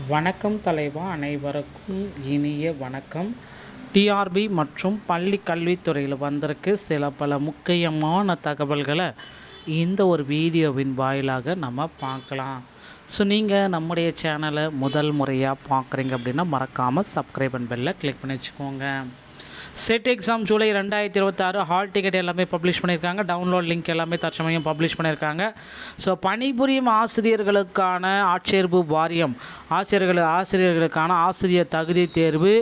வணக்கம் தலைவா, அனைவருக்கும் இனிய வணக்கம். டிஆர்பி மற்றும் பள்ளி கல்வித்துறையில் வந்திருக்கு சில பல முக்கியமான தகவல்களை இந்த ஒரு வீடியோவின் வாயிலாக நம்ம பார்க்கலாம். ஸோ நீங்கள் நம்முடைய சேனலை முதல் முறையாக பார்க்குறீங்க அப்படின்னா மறக்காமல் சப்ஸ்கிரைப் அண்ட் பெல்லை கிளிக் பண்ணி வச்சுக்கோங்க. Set exam July 2026 hall ticket எல்லாமே பப்ளிஷ் பண்ணியிருக்காங்க. டவுன்லோட் லிங்க் எல்லாமே தற்சமயம் பப்ளிஷ் பண்ணியிருக்காங்க. ஸோ பணிபுரியும் ஆசிரியர்களுக்கான ஆட்சேர்ப்பு வாரியம், ஆசிரியர்களுக்கான ஆசிரியர் தகுதி தேர்வு,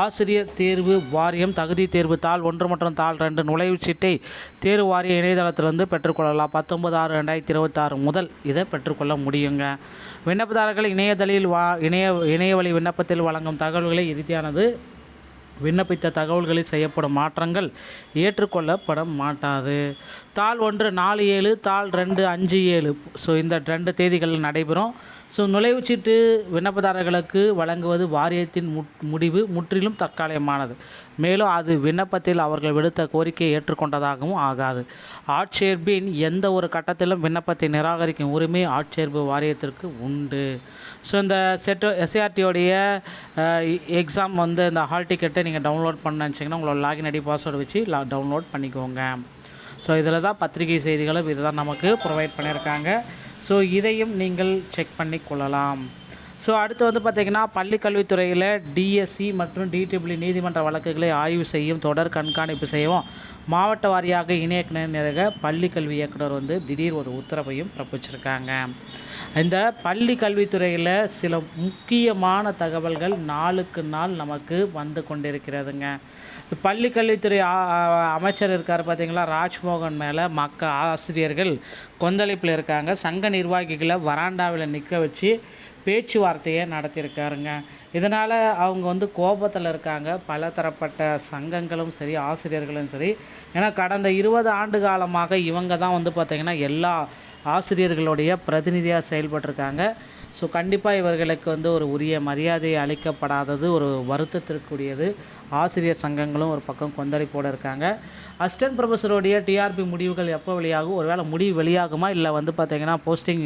ஆசிரியர் தேர்வு வாரியம் தகுதி தேர்வு தாள் 1 மற்றும் தாள் 2 நுழைவுச்சீட்டை தேர்வு வாரிய இணையதளத்திலிருந்து பெற்றுக்கொள்ளலாம். 19/6/2026 முதல் இதை பெற்றுக்கொள்ள முடியுங்க. விண்ணப்பதாரர்கள் இணையதளில் இணையவழி விண்ணப்பத்தில் வழங்கும் தகவல்களை இறுதியானது. விண்ணப்பித்த தகவல்களில் செய்யப்படும் மாற்றங்கள் ஏற்றுக்கொள்ளப்பட மாட்டாது. தாள் 1 4/7, தாள் 2 5/7. ஸோ இந்த 2 தேதிகளில் நடைபெறும். ஸோ நுழைவுச்சீட்டு விண்ணப்பதாரர்களுக்கு வழங்குவது வாரியத்தின் முடிவு முற்றிலும் தற்காலிகமானது. மேலும் அது விண்ணப்பத்தில் அவர்கள் விடுத்த கோரிக்கையை ஏற்றுக்கொண்டதாகவும் ஆகாது. ஆட்சேர்ப்பின் எந்த ஒரு கட்டத்திலும் விண்ணப்பத்தை நிராகரிக்கும் உரிமை ஆட்சேர்ப்பு வாரியத்திற்கு உண்டு. ஸோ இந்த எஸ்ஆர்டியோடைய எக்ஸாம் இந்த ஹால் டிக்கெட்டை நீங்கள் டவுன்லோட் பண்ண நினச்சிங்கன்னா உங்களோட லாகின் ஐடி பாஸ்வேர்டு வச்சு டவுன்லோட் பண்ணிக்கோங்க. ஸோ இதில் தான் பத்திரிகை செய்திகளும் இதுதான் நமக்கு ப்ரொவைட் பண்ணியிருக்காங்க. ஸோ இதையும் நீங்கள் செக் பண்ணி கொள்ளலாம். ஸோ அடுத்து பார்த்திங்கன்னா பள்ளி கல்வித்துறையில் டிஎஸ்சி மற்றும் டிடிபிள்யூ நீதிமன்ற வழக்குகளை ஆய்வு செய்யும் தொடர் கண்காணிப்பு செய்யவும் மாவட்ட வாரியாக இணை இயக்குநராக பள்ளி கல்வி இயக்குனர் திடீர் ஒரு உத்தரவையும் பிறப்பிச்சிருக்காங்க. இந்த பள்ளி கல்வித்துறையில் சில முக்கியமான தகவல்கள் நாளுக்கு நாள் நமக்கு வந்து கொண்டிருக்கிறதுங்க. பள்ளி கல்வித்துறை அமைச்சர் இருக்கார் பார்த்திங்களா, ராஜ்மோகன் மேலே ஆசிரியர்கள் கொந்தளிப்பில் இருக்காங்க. சங்க நிர்வாகிகளை வராண்டாவில் நிற்க வச்சு பேச்சுவார்த்தையை நடத்தியிருக்காருங்க. இதனால் அவங்க கோபத்தில் இருக்காங்க. பல தரப்பட்ட சங்கங்களும் சரி, ஆசிரியர்களும் சரி. ஏன்னா கடந்த 20 ஆண்டு காலமாக இவங்க தான் பார்த்திங்கன்னா எல்லா ஆசிரியர்களுடைய பிரதிநிதியாக செயல்பட்டிருக்காங்க. ஸோ கண்டிப்பாக இவர்களுக்கு ஒரு உரிய மரியாதை அளிக்கப்படாதது ஒரு வருத்தத்திற்குரியது. ஆசிரியர் சங்கங்களும் ஒரு பக்கம் கொந்தளிப்போடு இருக்காங்க. அசிஸ்டன்ட் ப்ரொஃபஸருடைய டிஆர்பி முடிவுகள் எப்போ வெளியாகும், ஒருவேளை முடிவு வெளியாகுமா, இல்லை பார்த்திங்கன்னா போஸ்டிங்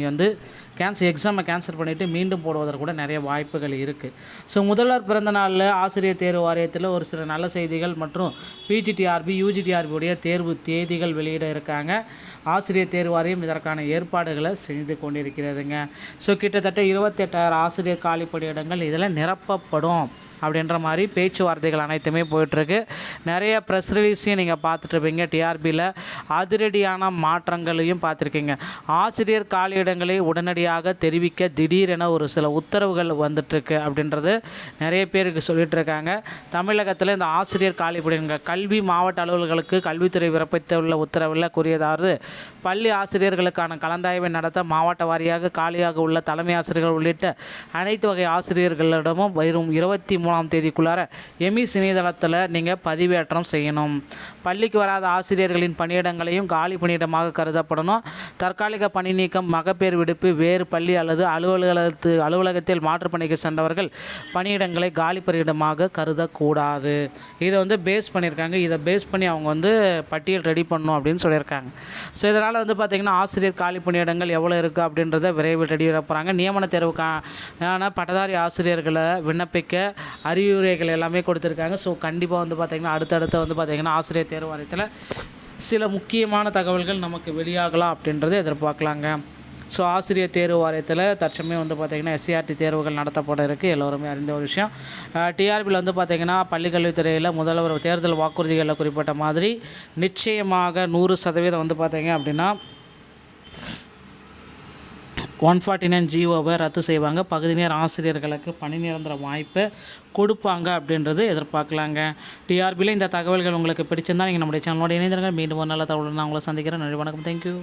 எக்ஸாமை கேன்சல் பண்ணிவிட்டு மீண்டும் போடுவதற்கு கூட நிறைய வாய்ப்புகள் இருக்குது. ஸோ முதல்வர் பிறந்த நாளில் ஆசிரியர் தேர்வு வாரியத்தில் ஒரு சில நல்ல செய்திகள் மற்றும் பிஜிடிஆர்பி யூஜிடிஆர்பியுடைய தேர்வு தேதிகள் வெளியிட இருக்காங்க. ஆசிரியர் தேர்வு வாரியம் இதற்கான ஏற்பாடுகளை செய்து கொண்டிருக்கிறதுங்க. ஸோ கிட்டத்தட்ட 28,000 ஆசிரியர் காலி பணியிடங்கள் இதில் நிரப்பப்படும் அப்படின்ற மாதிரி பேச்சுவார்த்தைகள் அனைத்துமே போயிட்டுருக்கு. நிறைய ப்ரெஸ் ரிலீஸையும் நீங்கள் பார்த்துட்ருப்பீங்க. டிஆர்பியில் அதிரடியான மாற்றங்களையும் பார்த்துருக்கீங்க. ஆசிரியர் காலியிடங்களை உடனடியாக தெரிவிக்க திடீரென ஒரு சில உத்தரவுகள் வந்துட்டுருக்கு அப்படின்றது நிறைய பேருக்கு சொல்லிகிட்ருக்காங்க. தமிழகத்தில் இந்த ஆசிரியர் காலிப்பணியிடங்கள் கல்வி மாவட்ட அலுவலர்களுக்கு கல்வித்துறை பிறப்பித்துள்ள உத்தரவில் கூறியதாவது, பள்ளி ஆசிரியர்களுக்கான கலந்தாய்வை நடத்த மாவட்ட வாரியாக காலியாக உள்ள தலைமை ஆசிரியர்கள் உள்ளிட்ட அனைத்து வகை ஆசிரியர்களிடமும் வரும் 23ஆம் தேதிக்குள்ளார எமிஸ் இணையதளத்தில் நீங்கள் பதிவேற்றம் செய்யணும். பள்ளிக்கு வராத ஆசிரியர்களின் பணியிடங்களையும் காலி பணியிடமாக கருதப்படணும். தற்காலிக பணி நீக்கம், மகப்பேறு விடுப்பு, வேறு பள்ளி அல்லது அலுவலகத்தில் மாற்றுப்பணிக்கு சென்றவர்கள் பணியிடங்களை காலி பணியிடமாக கருதக்கூடாது. இதை பேஸ் பண்ணியிருக்காங்க. இதை பேஸ் பண்ணி அவங்க பட்டியல் ரெடி பண்ணணும் அப்படின்னு சொல்லியிருக்காங்க. ஸோ இதனால் பார்த்திங்கன்னா ஆசிரியர் காலி பணியிடங்கள் எவ்வளோ இருக்குது அப்படின்றத விரைவில் ரெடி பண்ண போகிறாங்க. நியமன தேர்வுக்கான பட்டதாரி ஆசிரியர்களை விண்ணப்பிக்க அறிவுரைகள் எல்லாமே கொடுத்துருக்காங்க. ஸோ கண்டிப்பாக பார்த்திங்கன்னா அடுத்தடுத்து பார்த்திங்கன்னா ஆசிரியர் தேர்வு வாரியத்தில் சில முக்கியமான தகவல்கள் நமக்கு வெளியாகலாம் அப்படின்றத எதிர்பார்க்கலாங்க. ஸோ ஆசிரியர் தேர்வு வாரியத்தில் தற்சமயம் பார்த்திங்கன்னா எஸ்சிஆர்டி தேர்வுகள் நடத்தப்பட இருக்குது. எல்லோருமே அறிந்த ஒரு விஷயம். டிஆர்பியில் பார்த்திங்கன்னா பள்ளிக்கல்வித்துறையில் முதல்வர் தேர்தல் வாக்குறுதிகளில் குறிப்பிட்ட மாதிரி நிச்சயமாக 100% பார்த்திங்க அப்படின்னா 149 ஜிஓவை ரத்து செய்வாங்க. பகுதி நேர ஆசிரியர்களுக்கு பணி நிரந்தர வாய்ப்பை கொடுப்பாங்க அப்படின்றது எதிர்பார்க்கலாங்க. டிஆர்பியில் இந்த தகவல்கள் உங்களுக்கு பிடிச்சிருந்தால் நீங்கள் நம்முடைய சேனலோட இணைந்திருங்க. மீண்டும் ஒரு நல்ல தகவல் நான் உங்களை சந்திக்கிறேன். நன்றி, வணக்கம், தேங்க்யூ.